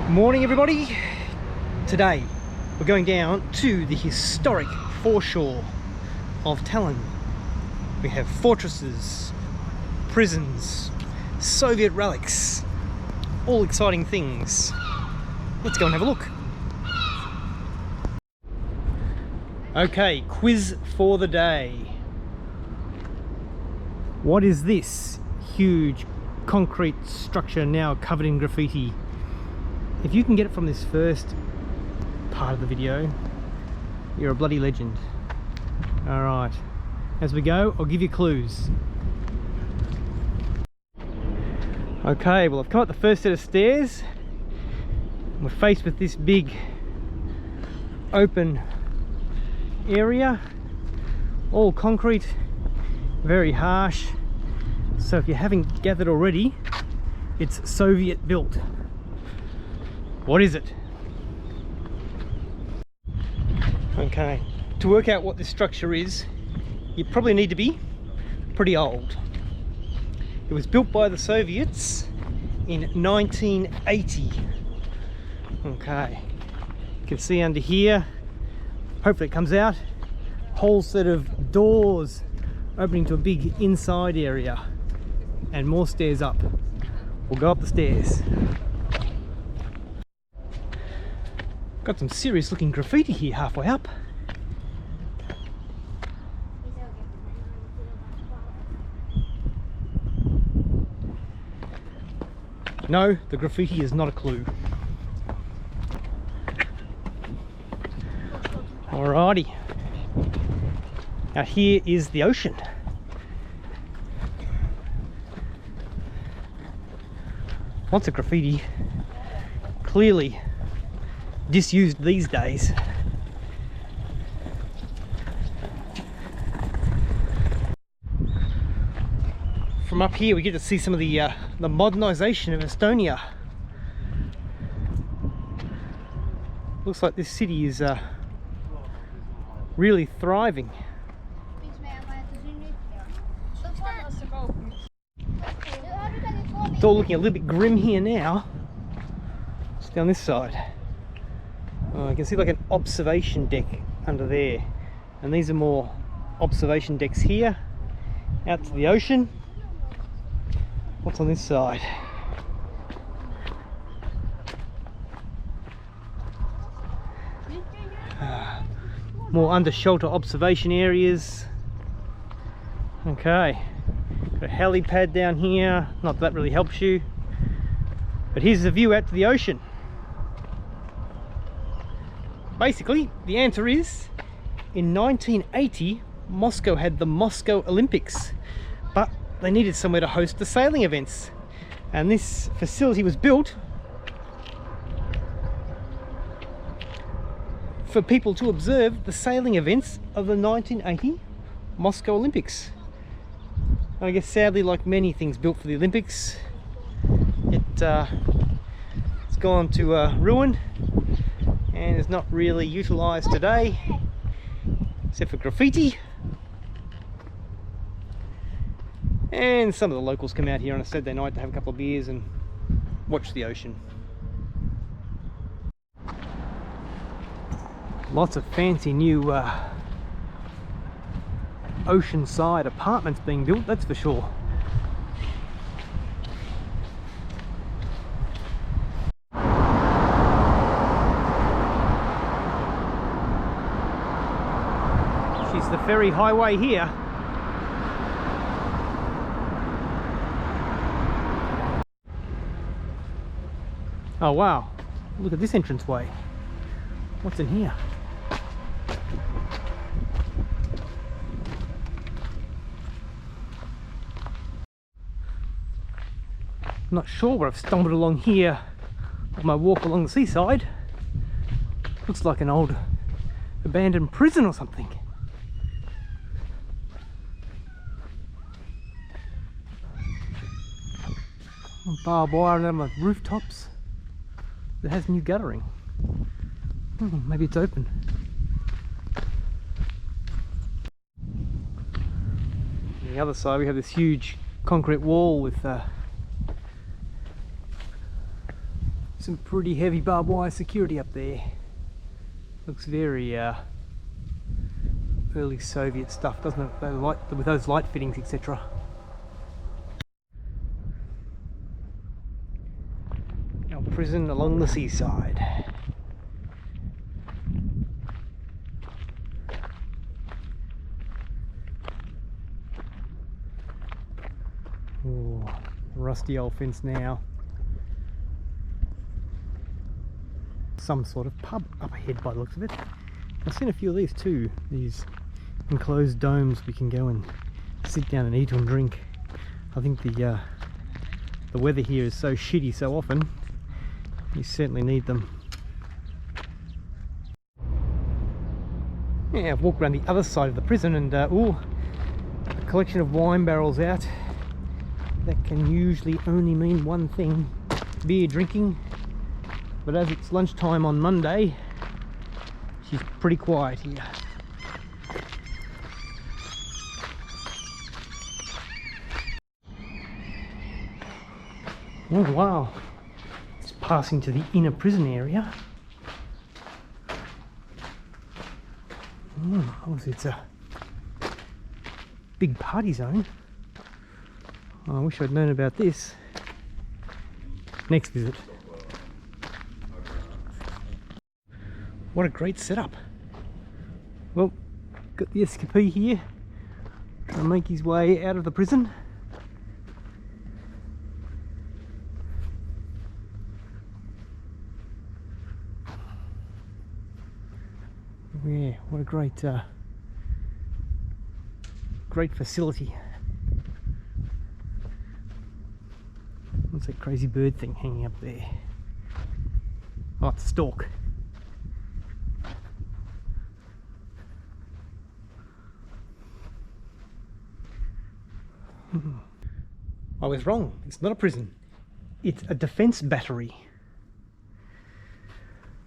Morning everybody. Today we're going down to the historic foreshore of Tallinn. We have fortresses, prisons, Soviet relics, all exciting things. Let's go and have a look. Okay, quiz for the day. What is this huge concrete structure now covered in graffiti? If you can get it from this first part of the video, you're a bloody legend. Alright, as we go, I'll give you clues. Okay, well I've come up the first set of stairs. We're faced with this big open area, all concrete, very harsh. So if you haven't gathered already, it's Soviet built. What is it? Okay, to work out what this structure is, you probably need to be pretty old. It was built by the Soviets in 1980. Okay, you can see under here, hopefully it comes out, whole set of doors opening to a big inside area and more stairs up. We'll go up the stairs. Got some serious looking graffiti here halfway up. No, the graffiti is not a clue. Alrighty. Now here is the ocean. Lots of graffiti. Clearly disused these days. From up here we get to see some of the modernisation of Estonia. Looks like this city is really thriving. It's all looking a little bit grim here now. Just down this side. I can see like an observation deck under there, and these are more observation decks here out to the ocean. What's on this side? More under shelter observation areas. Okay, got a helipad down here, not that really helps you, but here's the view out to the ocean. Basically, the answer is, in 1980, Moscow had the Moscow Olympics, but they needed somewhere to host the sailing events. And this facility was built for people to observe the sailing events of the 1980 Moscow Olympics. And I guess sadly, like many things built for the Olympics, it's gone to ruin. And is not really utilised today, except for graffiti. And some of the locals come out here on a Saturday night to have a couple of beers and watch the ocean. Lots of fancy new oceanside apartments being built, that's for sure. The ferry highway here. Oh wow, look at this entranceway. What's in here? I'm not sure where I've stumbled along here on my walk along the seaside. Looks like an old abandoned prison or something. Barbed wire on the rooftops that has new guttering. Maybe it's open. On the other side we have this huge concrete wall with Some pretty heavy barbed wire security up there. Looks very early Soviet stuff, doesn't it? With those light fittings, etc. Our prison along the seaside. Oh, rusty old fence now. Some sort of pub up ahead by the looks of it. I've seen a few of these too, these enclosed domes we can go and sit down and eat and drink. I think the weather here is so shitty so often, you certainly need them. Yeah, I've walked around the other side of the prison and ooh, a collection of wine barrels out. That can usually only mean one thing, beer drinking. But as it's lunchtime on Monday, she's pretty quiet here. Oh wow, it's passing to the inner prison area. Obviously it's a big party zone. I wish I'd known about this. Next visit. What a great setup. Well, got the escapee here, trying to make his way out of the prison. Yeah, what a great facility. What's that crazy bird thing hanging up there? Oh, it's a stork. I was wrong, it's not a prison, it's a defence battery.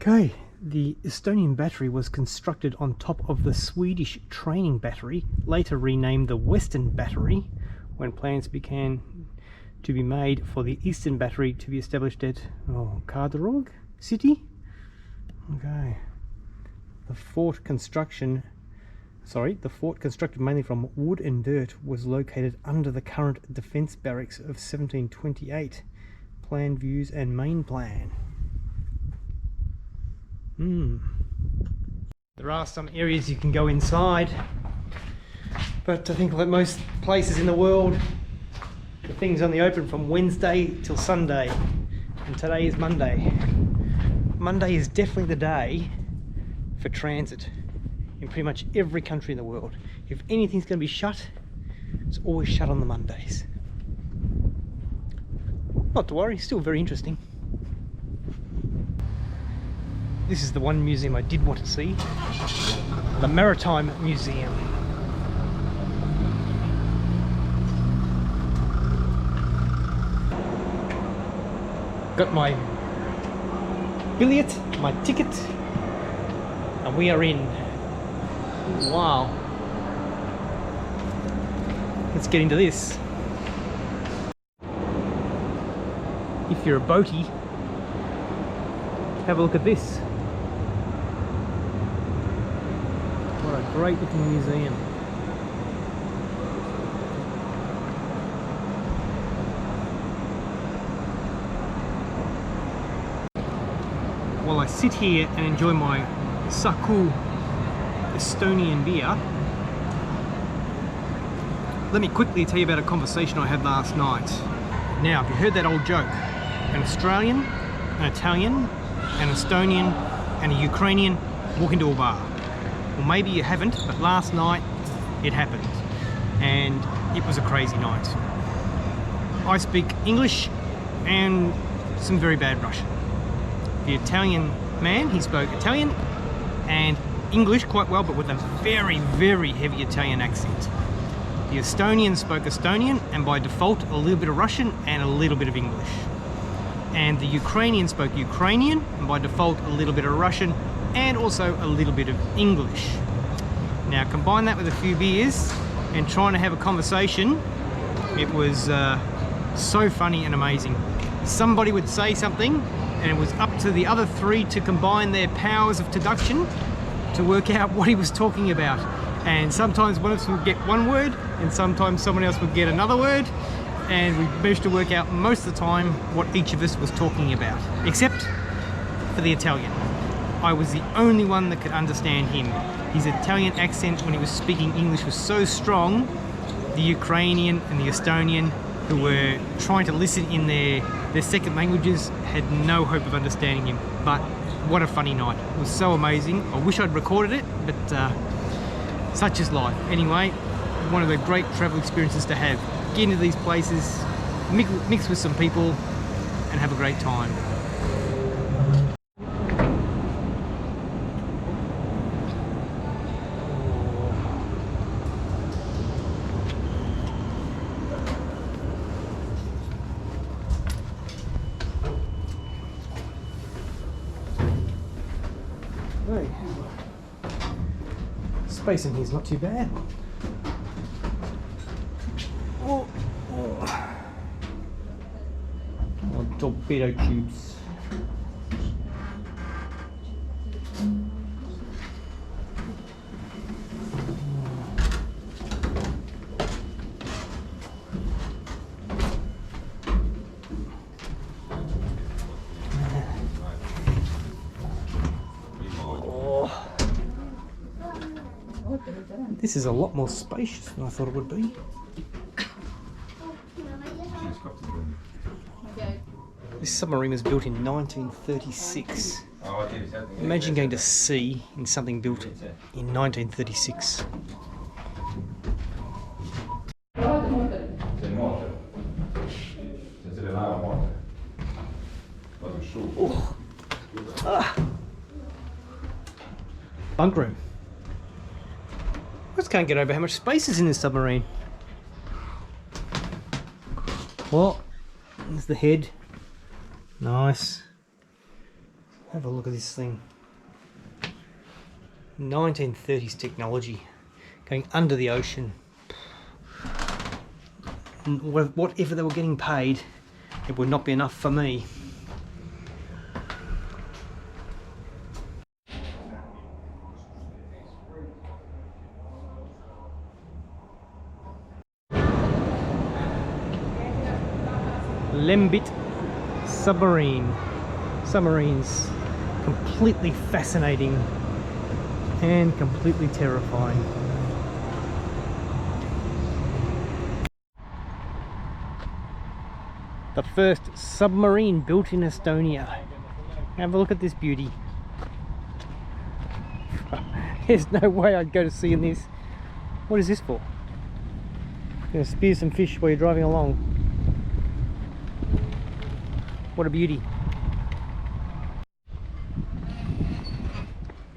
Okay, the Estonian battery was constructed on top of the Swedish training battery, later renamed the Western Battery, when plans began to be made for the Eastern Battery to be established at Kardarog city. Okay, the fort constructed mainly from wood and dirt, was located under the current defence barracks of 1728. Plan views and main plan. There are some areas you can go inside, but I think like most places in the world, the thing's only open from Wednesday till Sunday, and today is Monday. Monday is definitely the day for transit in pretty much every country in the world. If anything's going to be shut, it's always shut on the Mondays. Not to worry, still very interesting. This is the one museum I did want to see, the Maritime Museum. Got my billet, my ticket, and we are in. Wow. Let's get into this. If you're a boatie, have a look at this. What a great looking museum. While I sit here and enjoy my Saku Estonian beer, let me quickly tell you about a conversation I had last night. Now, have you heard that old joke? An Australian, an Italian, an Estonian and a Ukrainian walk into a bar. Well, maybe you haven't, but last night it happened, and it was a crazy night. I speak English and some very bad Russian. The Italian man, he spoke Italian and English quite well, but with a very, very heavy Italian accent. The Estonian spoke Estonian, and by default a little bit of Russian and a little bit of English. And the Ukrainian spoke Ukrainian, and by default a little bit of Russian and also a little bit of English. Now combine that with a few beers and trying to have a conversation, it was so funny and amazing. Somebody would say something and it was up to the other three to combine their powers of deduction to work out what he was talking about. And sometimes one of us would get one word, and sometimes someone else would get another word, and we managed to work out most of the time what each of us was talking about, except for the Italian. I was the only one that could understand him. His Italian accent when he was speaking English was so strong, the Ukrainian and the Estonian, who were trying to listen in their second languages, had no hope of understanding him. But what a funny night. It was so amazing. I wish I'd recorded it, but such is life. Anyway, one of the great travel experiences to have. Get into these places, mix with some people, and have a great time. Hey. Space in here is not too bad. Oh, torpedo tubes. This is a lot more spacious than I thought it would be. This submarine was built in 1936. Imagine going to sea in something built in 1936. Oh. Ah. Bunk room. I just can't get over how much space is in this submarine. Well, there's the head. Nice. Have a look at this thing. 1930s technology. Going under the ocean. Whatever they were getting paid, it would not be enough for me. Lembit submarine. Submarines, completely fascinating and completely terrifying. The first submarine built in Estonia. Have a look at this beauty. There's no way I'd go to sea in this. What is this for? Gonna spear some fish while you're driving along. What a beauty.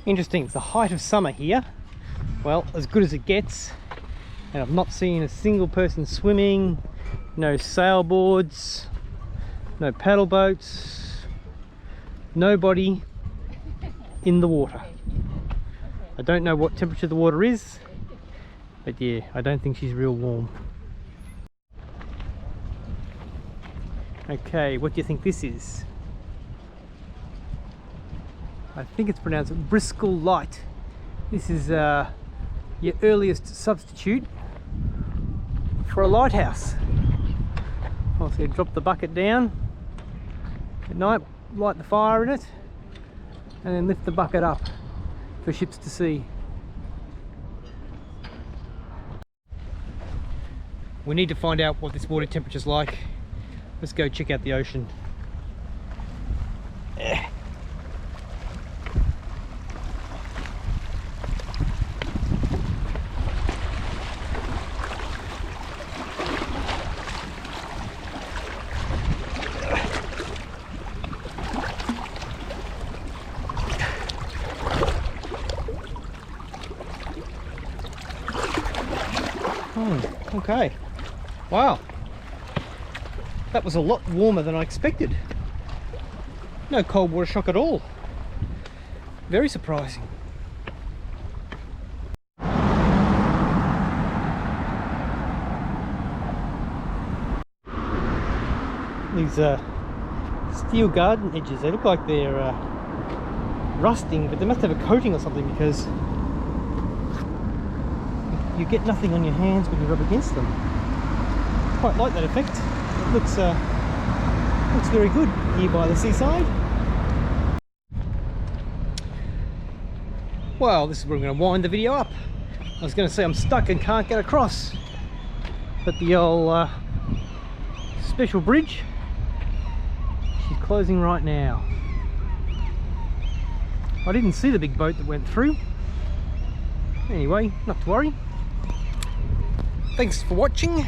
Interesting, it's the height of summer here. Well, as good as it gets. And I've not seen a single person swimming, no sailboards, no paddle boats, nobody in the water. I don't know what temperature the water is, but yeah, I don't think she's real warm. Okay, what do you think this is? I think it's pronounced Bristol Light. This is your earliest substitute for a lighthouse. Well, so you drop the bucket down at night, light the fire in it, and then lift the bucket up for ships to see. We need to find out what this water temperature's like. Let's go check out the ocean. Okay. Wow. That was a lot warmer than I expected. No cold water shock at all. Very surprising. These steel garden edges. They look like they're rusting, but they must have a coating or something, because you get nothing on your hands when you rub against them. Quite like that effect. It looks very good here by the seaside. Well, this is where I'm going to wind the video up. I was going to say I'm stuck and can't get across, but the old special bridge, she's closing right now. I didn't see the big boat that went through. Anyway, not to worry. Thanks for watching.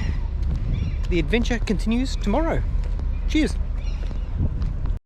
The adventure continues tomorrow. Cheers.